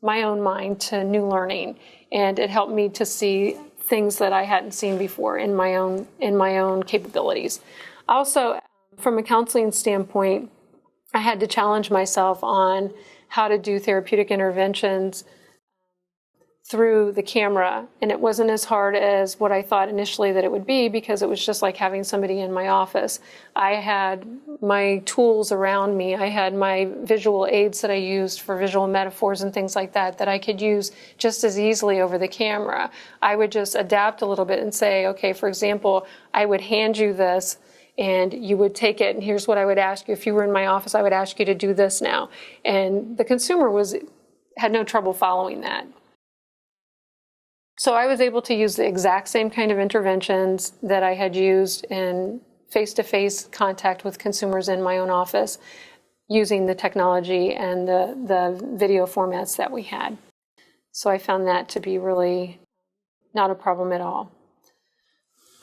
mind to new learning. And it helped me to see things that I hadn't seen before in my own capabilities. Also, from a counseling standpoint, I had to challenge myself on how to do therapeutic interventions through the camera. And it wasn't as hard as what I thought initially that it would be, because it was just like having somebody in my office. I had my tools around me. I had my visual aids that I used for visual metaphors and things like that I could use just as easily over the camera. I would just adapt a little bit and say, okay, for example, I would hand you this and you would take it, and here's what I would ask you. If you were in my office, I would ask you to do this now. And the consumer had no trouble following that. So I was able to use the exact same kind of interventions that I had used in face-to-face contact with consumers in my own office, using the technology and the video formats that we had. So I found that to be really not a problem at all.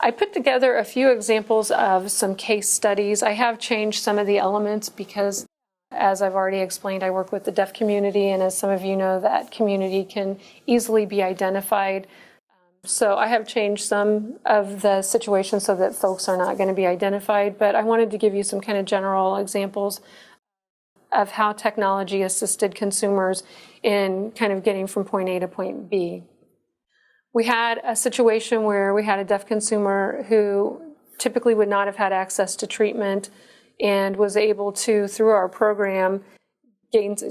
I put together a few examples of some case studies. I have changed some of the elements because, as I've already explained, I work with the deaf community, and as some of you know, that community can easily be identified. So I have changed some of the situations so that folks are not going to be identified, but I wanted to give you some kind of general examples of how technology assisted consumers in kind of getting from point A to point B. We had a situation where we had a deaf consumer who typically would not have had access to treatment and was able to, through our program,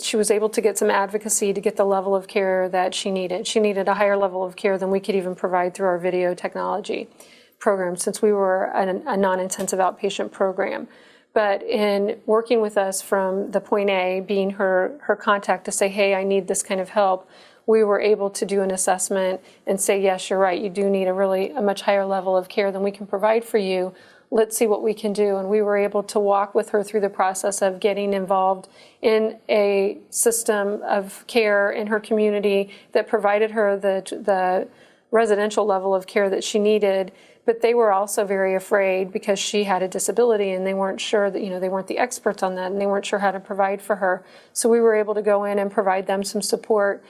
she was able to get some advocacy to get the level of care that she needed. She needed a higher level of care than we could even provide through our video technology program, since we were a non-intensive outpatient program. But in working with us from the point A, being her contact to say, hey, I need this kind of help, we were able to do an assessment and say, yes, you're right, you do need a much higher level of care than we can provide for you. Let's see what we can do. And we were able to walk with her through the process of getting involved in a system of care in her community that provided her the residential level of care that she needed. But they were also very afraid because she had a disability, and they weren't sure that, they weren't the experts on that, and they weren't sure how to provide for her. So we were able to go in and provide them some support.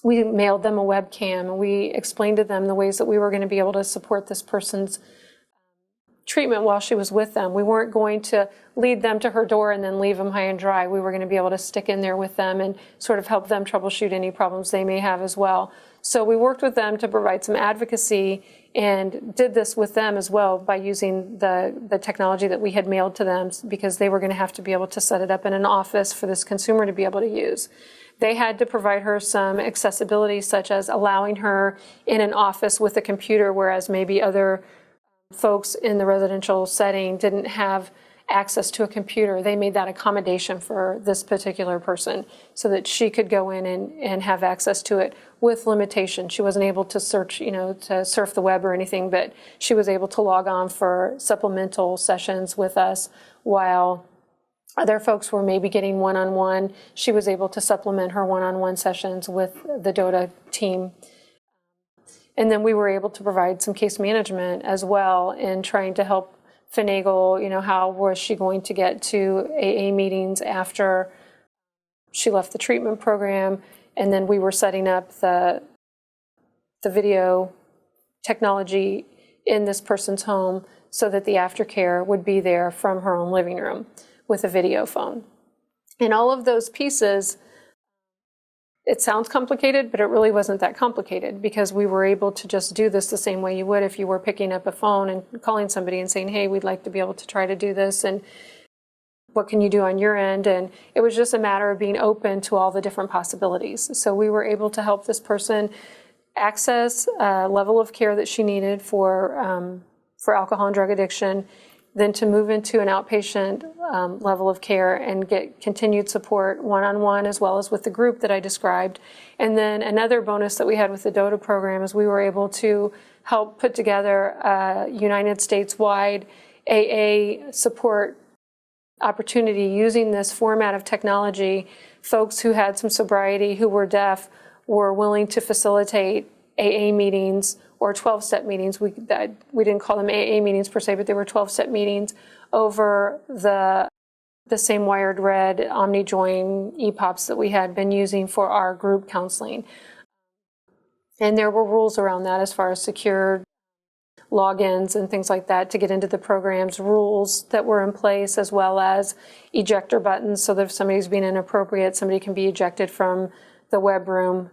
We mailed them a webcam, and we explained to them the ways that we were going to be able to support this person's treatment while she was with them. We weren't going to lead them to her door and then leave them high and dry. We were going to be able to stick in there with them and sort of help them troubleshoot any problems they may have as well. So we worked with them to provide some advocacy and did this with them as well by using the technology that we had mailed to them, because they were going to have to be able to set it up in an office for this consumer to be able to use. They had to provide her some accessibility, such as allowing her in an office with a computer, whereas maybe other folks in the residential setting didn't have access to a computer. They made that accommodation for this particular person so that she could go in and have access to it with limitations. She wasn't able to search, to surf the web or anything, but she was able to log on for supplemental sessions with us while other folks were maybe getting one-on-one. She was able to supplement her one-on-one sessions with the DOTA team. And then we were able to provide some case management as well in trying to help finagle, how was she going to get to AA meetings after she left the treatment program. And then we were setting up the video technology in this person's home so that the aftercare would be there from her own living room with a video phone. And all of those pieces, it sounds complicated, but it really wasn't that complicated, because we were able to just do this the same way you would if you were picking up a phone and calling somebody and saying, hey, we'd like to be able to try to do this, and what can you do on your end? And it was just a matter of being open to all the different possibilities. So we were able to help this person access a level of care that she needed for alcohol and drug addiction, then to move into an outpatient level of care and get continued support one-on-one as well as with the group that I described. And then another bonus that we had with the DOTA program is we were able to help put together a United States-wide AA support opportunity using this format of technology. Folks who had some sobriety, who were deaf, were willing to facilitate AA meetings or 12-step meetings. We didn't call them AA meetings per se, but they were 12-step meetings over the same wired red OmniJoin EPOPs that we had been using for our group counseling. And there were rules around that as far as secured logins and things like that to get into the programs, rules that were in place, as well as ejector buttons, so that if somebody's being inappropriate, somebody can be ejected from the web room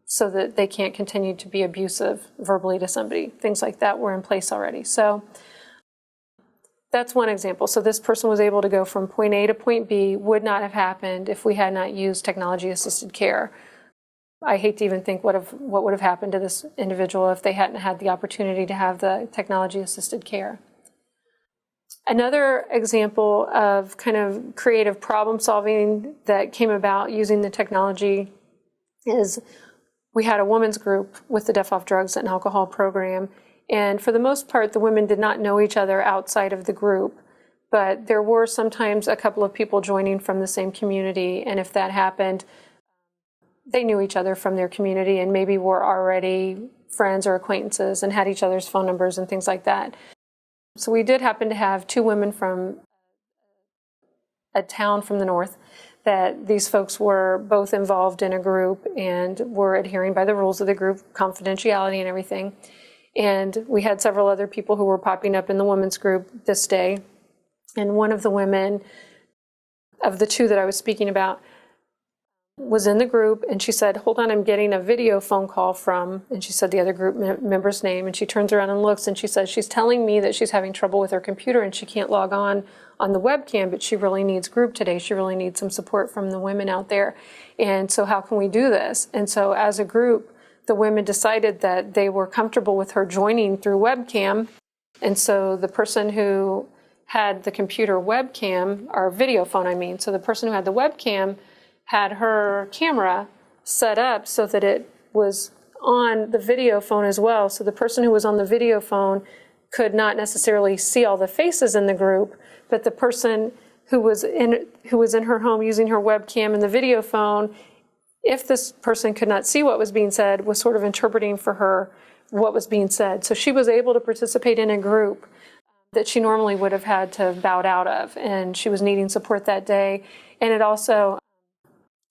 so that they can't continue to be abusive verbally to somebody. Things like that were in place already. So that's one example. So this person was able to go from point A to point B. Would not have happened if we had not used technology-assisted care. I hate to even think what would have happened to this individual if they hadn't had the opportunity to have the technology-assisted care. Another example of kind of creative problem solving that came about using the technology is we had a women's group with the Deaf Off Drugs and Alcohol program, and for the most part, the women did not know each other outside of the group, but there were sometimes a couple of people joining from the same community, and if that happened, they knew each other from their community and maybe were already friends or acquaintances and had each other's phone numbers and things like that. So we did happen to have two women from a town from the north that these folks were both involved in a group and were adhering by the rules of the group, confidentiality and everything. And we had several other people who were popping up in the women's group this day. And one of the women, of the two that I was speaking about, was in the group, and she said, hold on, I'm getting a video phone call from, and she said the other group member's name, and she turns around and looks, and she says, she's telling me that she's having trouble with her computer and she can't log on the webcam, but she really needs group today. She really needs some support from the women out there. And so how can we do this? And so as a group, the women decided that they were comfortable with her joining through webcam. And so the person who had the computer webcam, or video phone, so the person who had the webcam had her camera set up so that it was on the video phone as well. So the person who was on the video phone could not necessarily see all the faces in the group, but the person who was in her home using her webcam and the video phone, if this person could not see what was being said, was sort of interpreting for her what was being said. So she was able to participate in a group that she normally would have had to have bowed out of, and she was needing support that day. And it also,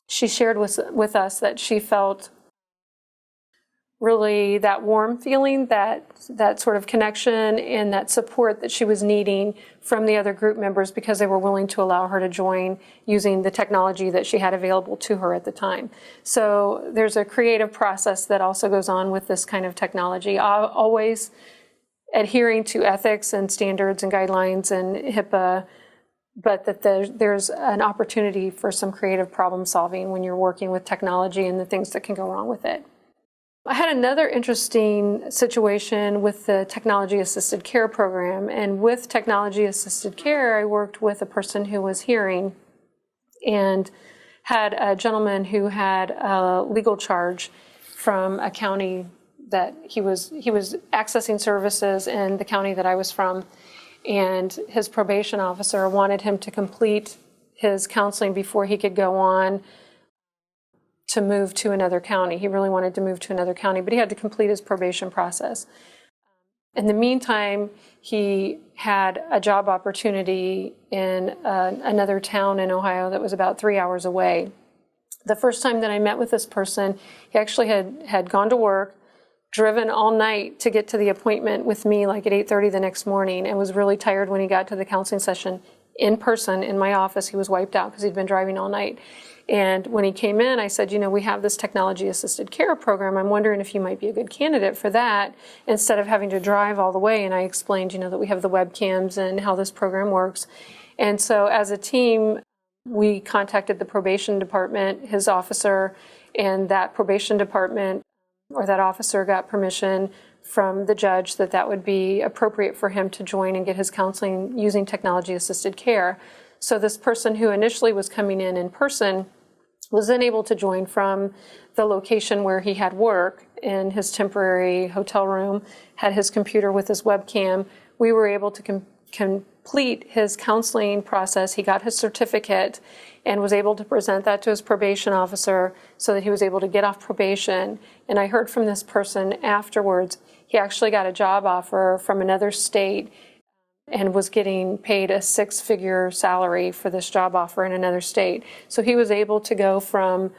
she shared with us that she felt really that warm feeling, that sort of connection and that support that she was needing from the other group members, because they were willing to allow her to join using the technology that she had available to her at the time. So there's a creative process that also goes on with this kind of technology, always adhering to ethics and standards and guidelines and HIPAA, but that there's an opportunity for some creative problem solving when you're working with technology and the things that can go wrong with it. I had another interesting situation with the technology-assisted care program, and with technology-assisted care, I worked with a person who was hearing and had a gentleman who had a legal charge from a county that he was accessing services in the county that I was from, and his probation officer wanted him to complete his counseling before he could go on to move to another county. He really wanted to move to another county, but he had to complete his probation process. In the meantime, he had a job opportunity in another town in Ohio that was about 3 hours away. The first time that I met with this person, he actually had gone to work, driven all night to get to the appointment with me like at 8:30 the next morning, and was really tired when he got to the counseling session in person in my office. He was wiped out because he'd been driving all night. And when he came in, I said, we have this technology-assisted care program. I'm wondering if you might be a good candidate for that instead of having to drive all the way. And I explained, that we have the webcams and how this program works. And so as a team, we contacted the probation department, his officer, and that probation department or that officer got permission from the judge that would be appropriate for him to join and get his counseling using technology-assisted care. So this person who initially was coming in person was then able to join from the location where he had work in his temporary hotel room, had his computer with his webcam. We were able to complete his counseling process. He got his certificate and was able to present that to his probation officer so that he was able to get off probation. And I heard from this person afterwards, he actually got a job offer from another state and was getting paid a 6-figure salary for this job offer in another state. So he was able to go from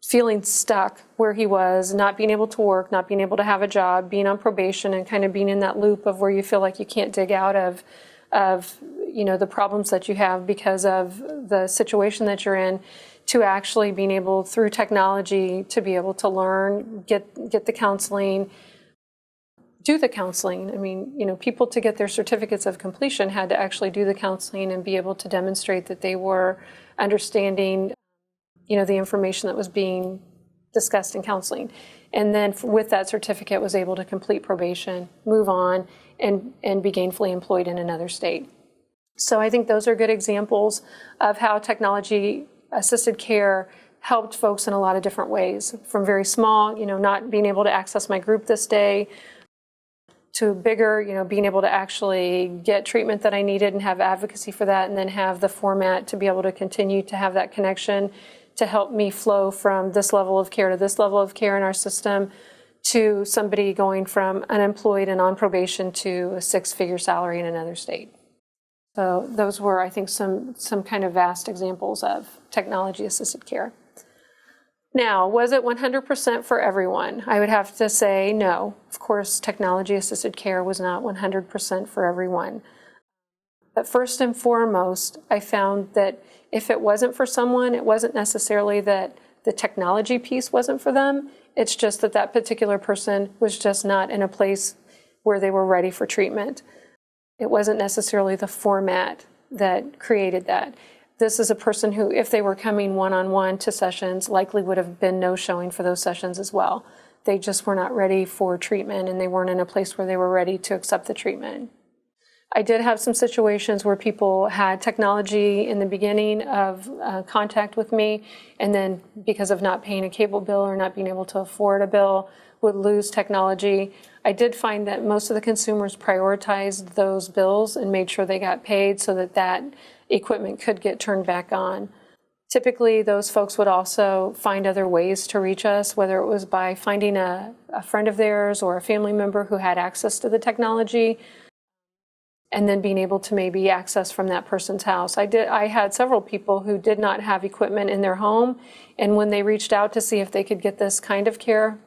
feeling stuck where he was, not being able to work, not being able to have a job, being on probation, and kind of being in that loop of where you feel like you can't dig out of the problems that you have because of the situation that you're in, to actually being able, through technology, to be able to learn, get the counseling, do the counseling. I mean, people to get their certificates of completion had to actually do the counseling and be able to demonstrate that they were understanding, the information that was being discussed in counseling. And then with that certificate was able to complete probation, move on, and be gainfully employed in another state. So I think those are good examples of how technology-assisted care helped folks in a lot of different ways, from very small, not being able to access my group this day, to bigger, being able to actually get treatment that I needed and have advocacy for that, and then have the format to be able to continue to have that connection to help me flow from this level of care to this level of care in our system, to somebody going from unemployed and on probation to a 6-figure salary in another state. So those were, I think, some kind of vast examples of technology-assisted care. Now, was it 100% for everyone? I would have to say no. Of course, technology-assisted care was not 100% for everyone. But first and foremost, I found that if it wasn't for someone, it wasn't necessarily that the technology piece wasn't for them. It's just that particular person was just not in a place where they were ready for treatment. It wasn't necessarily the format that created that. This is a person who, if they were coming one-on-one to sessions, likely would have been no-showing for those sessions as well. They just were not ready for treatment, and they weren't in a place where they were ready to accept the treatment. I did have some situations where people had technology in the beginning of contact with me, and then because of not paying a cable bill or not being able to afford a bill, would lose technology. I did find that most of the consumers prioritized those bills and made sure they got paid so that that equipment could get turned back on. Typically, those folks would also find other ways to reach us, whether it was by finding a friend of theirs or a family member who had access to the technology, and then being able to maybe access from that person's house. I had several people who did not have equipment in their home, and when they reached out to see if they could get this kind of care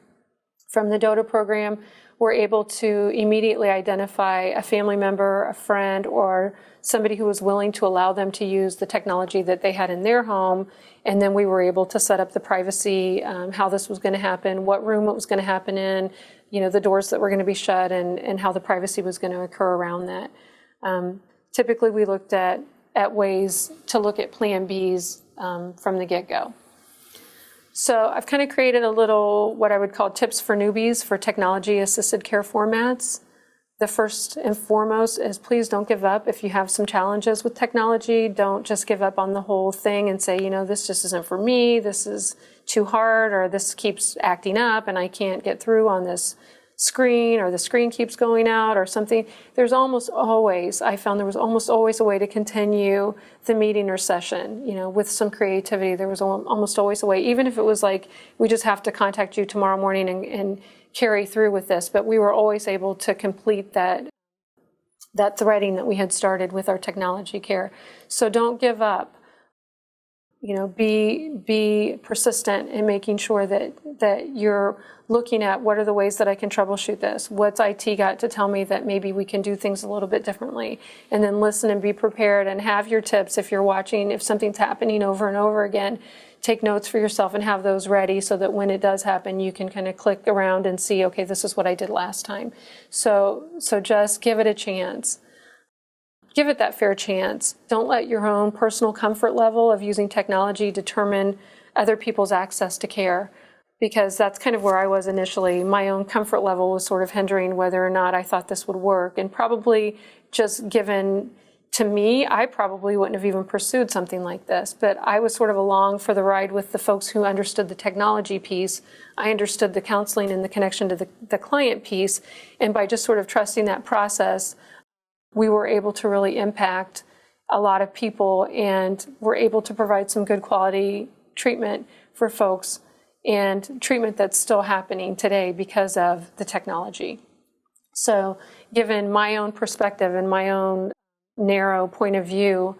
from the DOTA program, were able to immediately identify a family member, a friend, or somebody who was willing to allow them to use the technology that they had in their home. And then we were able to set up the privacy, how this was going to happen, what room it was going to happen in, the doors that were going to be shut, and how the privacy was going to occur around that. Typically, we looked at ways to look at Plan Bs from the get-go. So I've kind of created a little, what I would call tips for newbies for technology-assisted care formats. The first and foremost is please don't give up. If you have some challenges with technology, don't just give up on the whole thing and say, this just isn't for me, this is too hard, or this keeps acting up and I can't get through on this screen, or the screen keeps going out or something. There's almost always, I found there was almost always a way to continue the meeting or session, with some creativity. There was almost always a way, even if it was like, we just have to contact you tomorrow morning and carry through with this, but we were always able to complete that threading that we had started with our technology care. So don't give up. Be persistent in making sure that you're looking at what are the ways that I can troubleshoot this. What's IT got to tell me that maybe we can do things a little bit differently? And then listen and be prepared and have your tips. If you're watching, if something's happening over and over again, take notes for yourself and have those ready so that when it does happen, you can kind of click around and see, okay, this is what I did last time. So just give it a chance. Give it that fair chance. Don't let your own personal comfort level of using technology determine other people's access to care, because that's kind of where I was initially. My own comfort level was sort of hindering whether or not I thought this would work. And probably just given to me, I probably wouldn't have even pursued something like this. But I was sort of along for the ride with the folks who understood the technology piece. I understood the counseling and the connection to the client piece. And by just sort of trusting that process, we were able to really impact a lot of people and were able to provide some good quality treatment for folks, and treatment that's still happening today because of the technology. So given my own perspective and my own narrow point of view,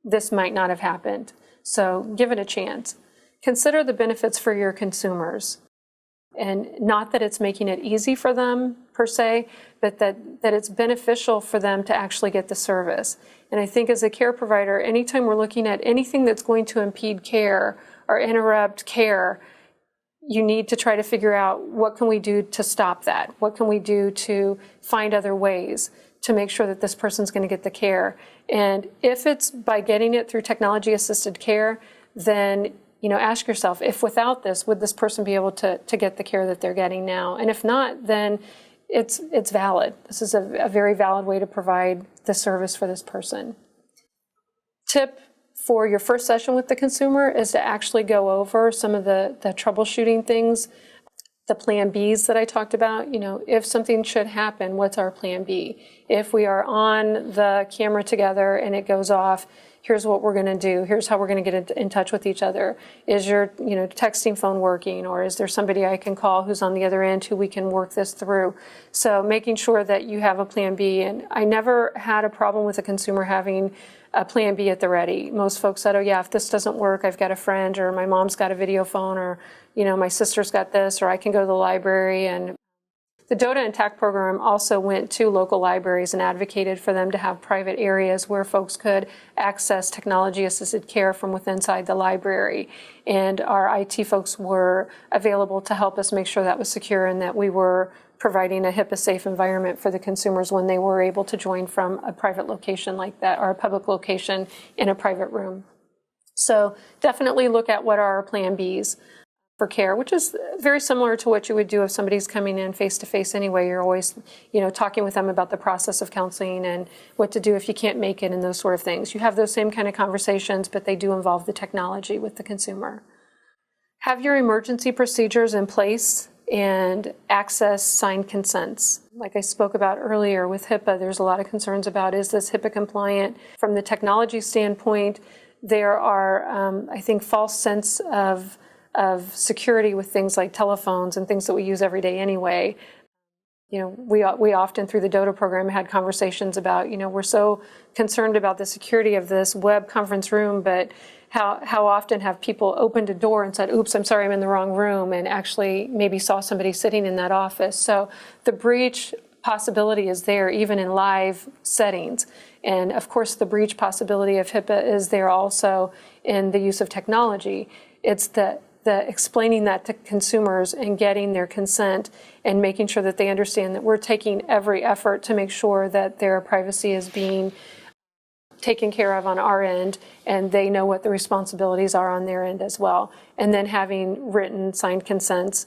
this might not have happened. So give it a chance. Consider the benefits for your consumers. And not that it's making it easy for them per se, but that it's beneficial for them to actually get the service. And I think as a care provider, anytime we're looking at anything that's going to impede care or interrupt care, you need to try to figure out what can we do to stop that? What can we do to find other ways to make sure that this person's going to get the care? And if it's by getting it through technology-assisted care, then ask yourself, if without this, would this person be able to get the care that they're getting now? And if not, then it's valid. This is a very valid way to provide the service for this person. Tip for your first session with the consumer is to actually go over some of the troubleshooting things, the Plan Bs that I talked about. If something should happen, what's our Plan B? If we are on the camera together and it goes off, here's what we're going to do. Here's how we're going to get in touch with each other. Is your texting phone working, or is there somebody I can call who's on the other end who we can work this through? So making sure that you have a Plan B. And I never had a problem with a consumer having a Plan B at the ready. Most folks said, oh yeah, if this doesn't work, I've got a friend, or my mom's got a video phone, or my sister's got this, or I can go to the library. And the DOTA and TAC program also went to local libraries and advocated for them to have private areas where folks could access technology-assisted care from within inside the library. And our IT folks were available to help us make sure that was secure and that we were providing a HIPAA-safe environment for the consumers when they were able to join from a private location like that, or a public location in a private room. So definitely look at what are our Plan Bs. for care, which is very similar to what you would do if somebody's coming in face to face anyway. You're always, talking with them about the process of counseling and what to do if you can't make it and those sort of things. You have those same kind of conversations, but they do involve the technology with the consumer. Have your emergency procedures in place and access signed consents. Like I spoke about earlier with HIPAA, there's a lot of concerns about, is this HIPAA compliant? From the technology standpoint, there are, I think, false sense of security with things like telephones and things that we use every day anyway. We often through the DOTA program had conversations about, we're so concerned about the security of this web conference room, but how often have people opened a door and said, oops, I'm sorry, I'm in the wrong room, and actually maybe saw somebody sitting in that office. So the breach possibility is there even in live settings. And of course, the breach possibility of HIPAA is there also in the use of technology. It's the explaining that to consumers and getting their consent and making sure that they understand that we're taking every effort to make sure that their privacy is being taken care of on our end, and they know what the responsibilities are on their end as well. And then having written signed consents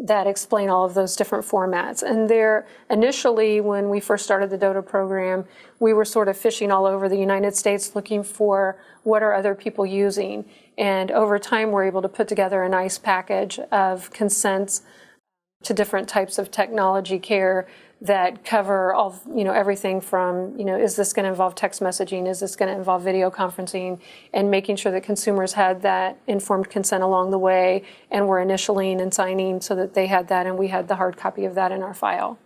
that explain all of those different formats. And there, initially, when we first started the DOTA program, we were sort of fishing all over the United States looking for what are other people using. And over time, we're able to put together a nice package of consents to different types of technology care that cover all, everything from, is this going to involve text messaging? Is this going to involve video conferencing? And making sure that consumers had that informed consent along the way and were initialing and signing so that they had that and we had the hard copy of that in our file.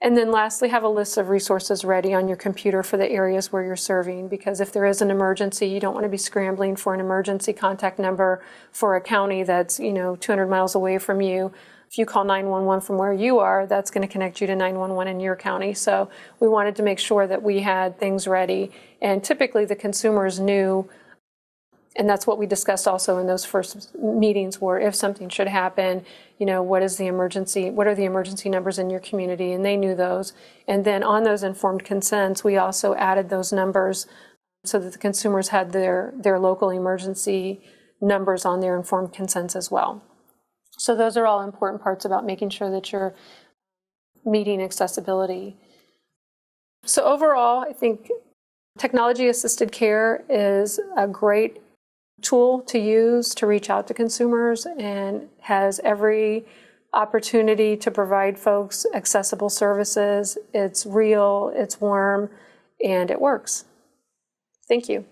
And then lastly, have a list of resources ready on your computer for the areas where you're serving, because if there is an emergency, you don't want to be scrambling for an emergency contact number for a county that's, 200 miles away from you. If you call 911 from where you are, that's going to connect you to 911 in your county. So we wanted to make sure that we had things ready. And typically the consumers knew, and that's what we discussed also in those first meetings, were if something should happen, what are the emergency numbers in your community? And they knew those. And then on those informed consents, we also added those numbers so that the consumers had their local emergency numbers on their informed consents as well. So those are all important parts about making sure that you're meeting accessibility. So overall, I think technology-assisted care is a great tool to use to reach out to consumers and has every opportunity to provide folks accessible services. It's real, it's warm, and it works. Thank you.